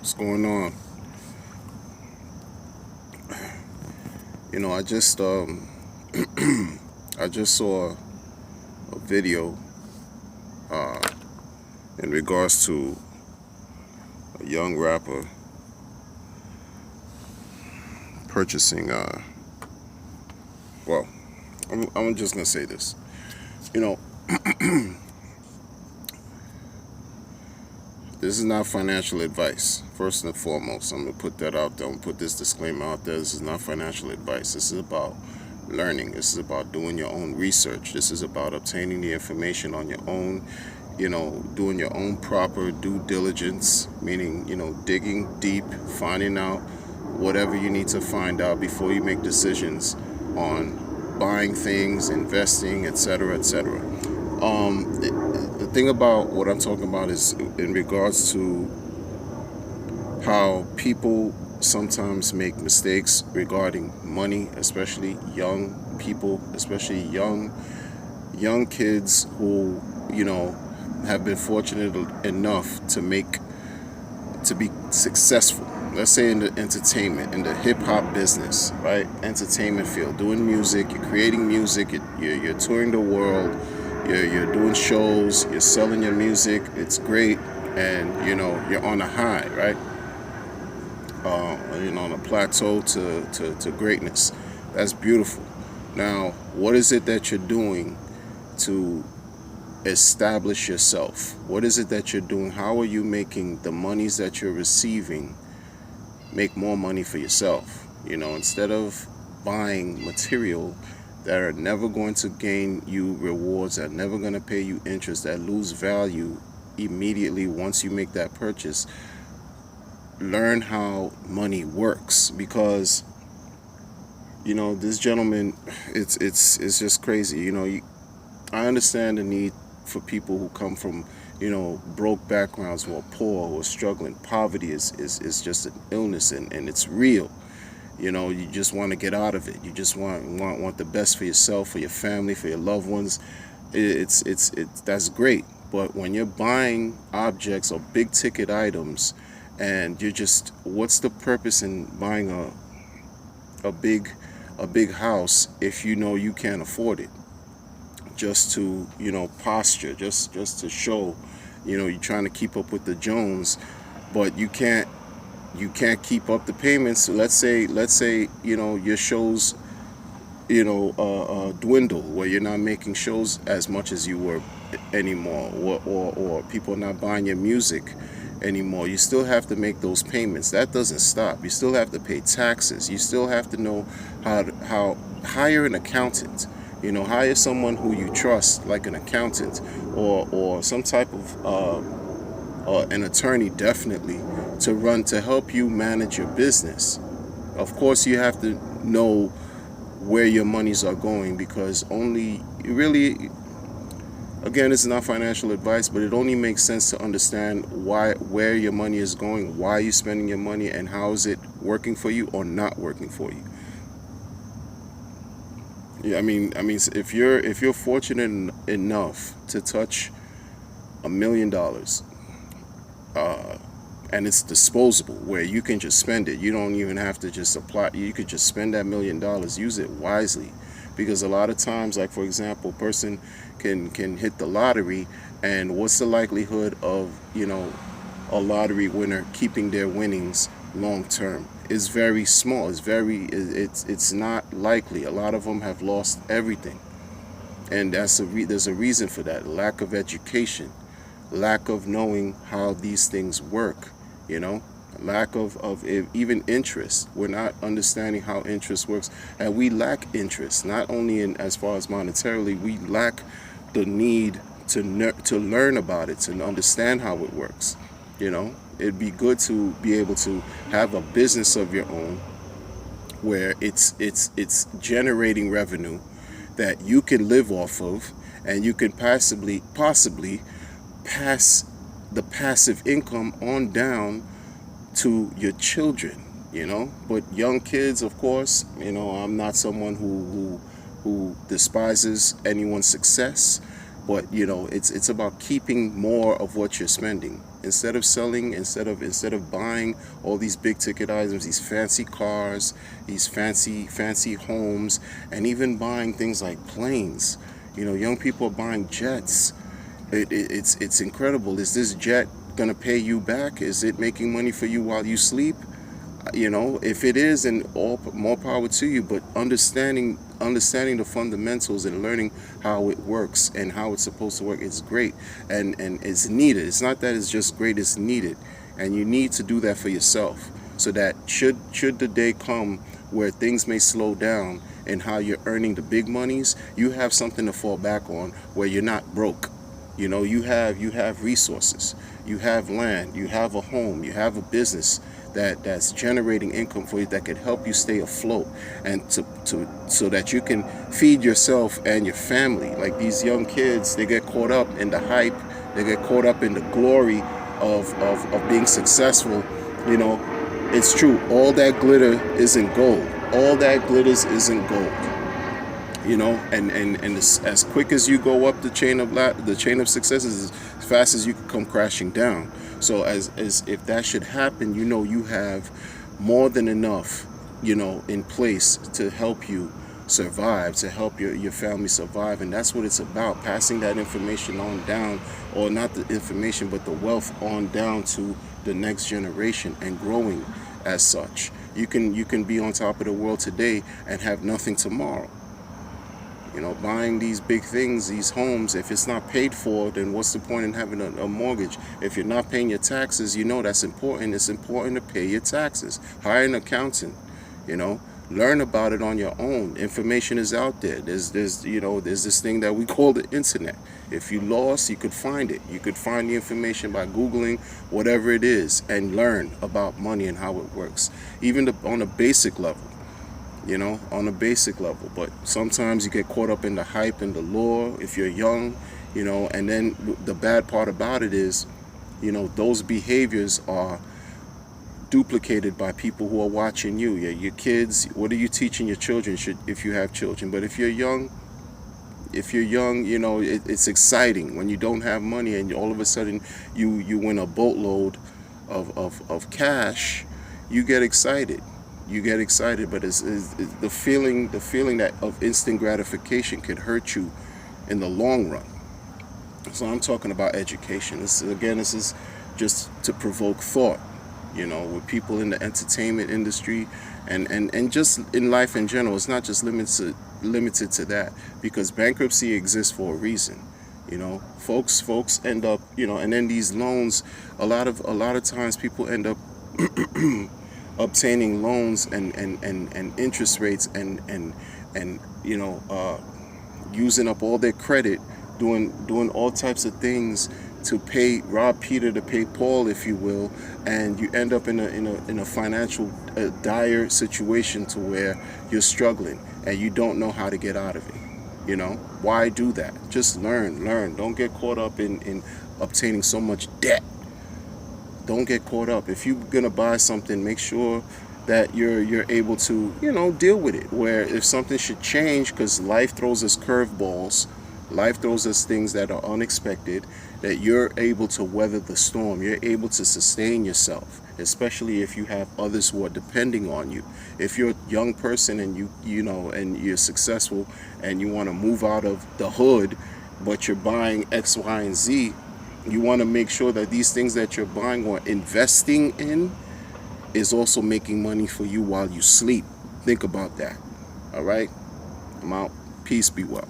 What's going on? I just I just saw a video uh, in regards to a young rapper purchasing. Well, I'm just gonna say this. You know, this is not financial advice. First and foremost, I'm gonna put that out there. I'm gonna put this disclaimer out there. This is not financial advice. This is about learning. This is about doing your own research. This is about obtaining the information on your own. Doing your own proper due diligence, meaning, digging deep, finding out whatever you need to find out before you make decisions on buying things, investing, etc., etc. The thing about what I'm talking about is in regards to how people sometimes make mistakes regarding money, especially young people, especially young kids who have been fortunate enough to be successful. Let's say in the entertainment, in the hip hop business, right? Entertainment field, doing music, you're creating music, you're touring the world, you're doing shows, you're selling your music. It's great, and you're on a high, right? On a plateau to greatness. That's beautiful. Now, what is it that you're doing to establish yourself? What is it that you're doing? How are you making the monies that you're receiving make more money for yourself? Instead of buying material that are never going to gain you rewards, that are never going to pay you interest, that lose value immediately once you make that purchase. Learn how money works, because this gentleman, it's just crazy. I understand the need for people who come from broke backgrounds, who are poor, who are struggling. Poverty is just an illness, and it's real. You just want to get out of it. You just want the best for yourself, for your family, for your loved ones. It's that's great. But when you're buying objects or big ticket items, and what's the purpose in buying a big house if you can't afford it? Just to posture, just to show you're trying to keep up with the Jones, but you can't keep up the payments. Let's say your shows dwindle, where you're not making shows as much as you were anymore, or people are not buying your music anymore. You still have to make those payments. That doesn't stop. You still have to pay taxes. You still have to know how hire an accountant. Hire someone who you trust, like an accountant or some type of an attorney, definitely, to help you manage your business. Of course, you have to know where your monies are going, because only really, again, it's not financial advice, but it only makes sense to understand where your money is going, why you're spending your money, and how is it working for you or not working for you. Yeah, if you're fortunate enough to touch $1 million, and it's disposable, where you can just spend it. You don't even have to just apply. You could just spend that $1 million. Use it wisely, because a lot of times, like for example, a person can hit the lottery, and what's the likelihood of a lottery winner keeping their winnings long term? Is very small. It's not likely. A lot of them have lost everything, and there's a reason for that. Lack of education, lack of knowing how these things work. Lack of even interest. We're not understanding how interest works, and we lack interest, not only in as far as monetarily. We lack the need to learn about it, to understand how it works. It'd be good to be able to have a business of your own, where it's generating revenue that you can live off of, and you can possibly pass the passive income on down to your children. But young kids, of course, I'm not someone who despises anyone's success, but it's about keeping more of what you're spending. Instead of selling, instead of buying all these big ticket items, these fancy cars, these fancy homes, and even buying things like planes. Young people are buying jets. It's incredible. Is this jet gonna pay you back? Is it making money for you while you sleep? If it is, then all more power to you. But understanding the fundamentals and learning how it works and how it's supposed to work is great, and it's needed. It's not that it's just great, it's needed, and you need to do that for yourself, so that should the day come where things may slow down and how you're earning the big monies, you have something to fall back on, where you're not broke. You have resources, you have land, you have a home, you have a business that's generating income for you, that could help you stay afloat, and so that you can feed yourself and your family. Like these young kids, they get caught up in the hype, they get caught up in the glory of being successful. It's true, all that glitter isn't gold. All that glitters isn't gold. And as quick as you go up the chain of success is as fast as you can come crashing down. So as if that should happen, you have more than enough, in place to help you survive, to help your family survive. And that's what it's about, passing that information on down, or not the information, but the wealth on down to the next generation, and growing as such. You can be on top of the world today and have nothing tomorrow. Buying these big things, these homes, if it's not paid for, then what's the point in having a mortgage? If you're not paying your taxes, that's important. It's important to pay your taxes. Hire an accountant, learn about it on your own. Information is out there. There's this thing that we call the internet. If you lost, you could find it. You could find the information by Googling whatever it is, and learn about money and how it works, even on a basic level. But sometimes you get caught up in the hype and the lure if you're young, and then the bad part about it is, those behaviors are duplicated by people who are watching you. Your kids, what are you teaching your children, if you have children? But if you're young, it's exciting when you don't have money and all of a sudden you win a boatload of cash. You get excited. But it's the feeling that of instant gratification could hurt you in the long run. So I'm talking about education. This is just to provoke thought, with people in the entertainment industry and just in life in general. It's not just limited to that, because bankruptcy exists for a reason. Folks end up, and then these loans, a lot of times people end up obtaining loans and interest rates and using up all their credit, doing all types of things to rob Peter to pay Paul, if you will, and you end up in a financial dire situation to where you're struggling and you don't know how to get out of it. Why do that? Just learn. Don't get caught up in obtaining so much debt. Don't get caught up. If you're gonna buy something, make sure that you're able to deal with it. Where if something should change, because life throws us curveballs, life throws us things that are unexpected, that you're able to weather the storm. You're able to sustain yourself, especially if you have others who are depending on you. If you're a young person and and you're successful and you want to move out of the hood, but you're buying X, Y, and Z, you want to make sure that these things that you're buying or investing in is also making money for you while you sleep. Think about that. All right? I'm out. Peace, be well.